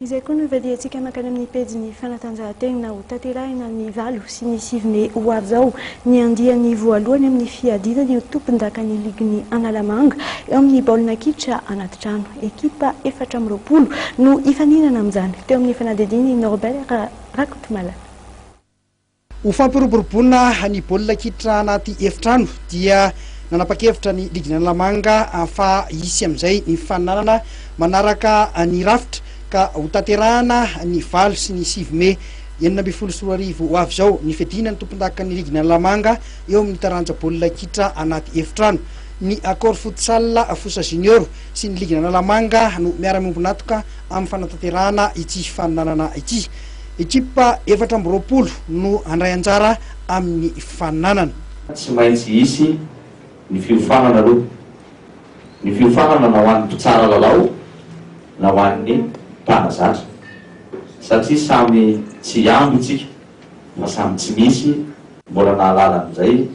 Izay koa no vadiantsika makany amin'ny pejy fanatanjahantena ho tanterahina ny valo sy ny sivy ho avy zao ny andiany voalohany amin'ny fiadinany tompon-dakan'ny ligy Analamanga eo amin'ny baolina kitra anaty trano. Ekipa 420 no ifaninana amin'izany teo amin'ny fanadihadiany Norbert Rakotomala. Ho fampiroboroboana ny baolina kitra anaty efitrano dia nanapa-kevitra ny ligy Analamanga fa hisy amin'izay ny fananana manaraka ny rafitra ka ho tanterahana ny valo sy ny sivy me 2024 ho avy zao ny fiadinany tompon-dakan'ny ligy Analamanga eo amin'ny taranja baolina kitra anaty efitrano. Ny accord futsal Fossa Junior sy ny ligy Analamanga no miara-miombonatoka amin'ny fanatanterahana ity fananana ity. Ekipa 420 no handray anjara amin'ny fananana. Tsy maintsy hisy ny fiofanana aloha. Ny fiofanana na ho an'ny mpitsara lalao na ho an'ny mpanazatra satria samy tsy ambo itsika fa samy tsy misy mbola nahalala amin'izay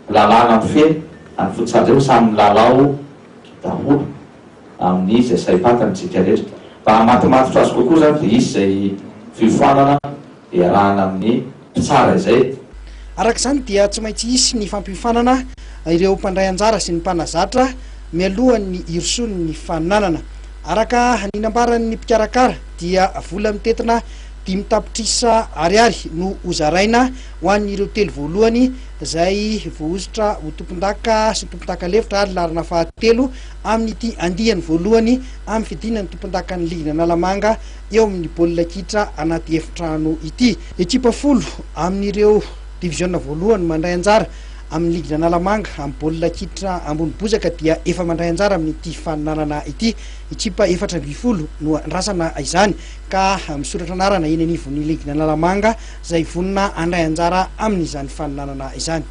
lalàna feno any fotsara zay samy lalao daholo amin'ny izay saim-patantsika rehetra fa matimatotra azy kokoa zany dia isy izay fiofanana iarahana amin'ny mpitsara izay. Arak'izany dia tsy maintsy hisy ny fampiofanana ireo mpandray anjara sy ny mpanazatra mialohan'ny irsony ny fananana. Araka ny nambaran'ny mpikarakara dia vola mitetina 5 tapitrisa ariary no hozaraina ho an'ireo telo voalohany izay voaozitra ho tompon-daka sy tompon-daka lefitra ary larina fahatelo amin'ity andiany voalohany amin'ny fidinany tompon-dakan'ny ligy Analamanga eo amin'ny baolina kitra anaty efitrano ity. Ekipa 10 amin'ireo diviziona voalohany mandray anjara amin'ny ligy Analamanga amin'ny baolina kitra ambony bozaka dia efa mandray anjara amin'ity fananana ity. Ekipa 420 no andrasana izany ka misoratra anarana eny anivon'ny ligy Analamanga izay vonona handray anjara amin'izany fananana izany.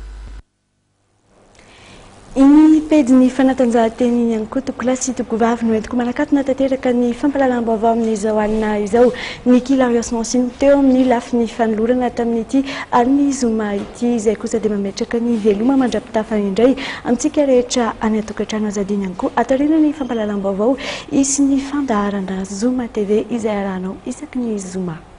Iny pejy fanatanjahantena iny ihany koa tokolasy tokovavy no entiko manakatona tanteraka ny fampalalam-baovao amin'izao alina izao. Ny Kilarios Mancini teo amin'ny lafiny fanolorana tamin'ity alina Zoma ity izay kosa dia mametraka ny veloma mandrapitafa indray amintsika rehetra any atokantrano azadiny ihany koa atoriana ny fampalalam-baovao isy ny fandaharana Zoma TV izay arahanao isaky ny Zoma.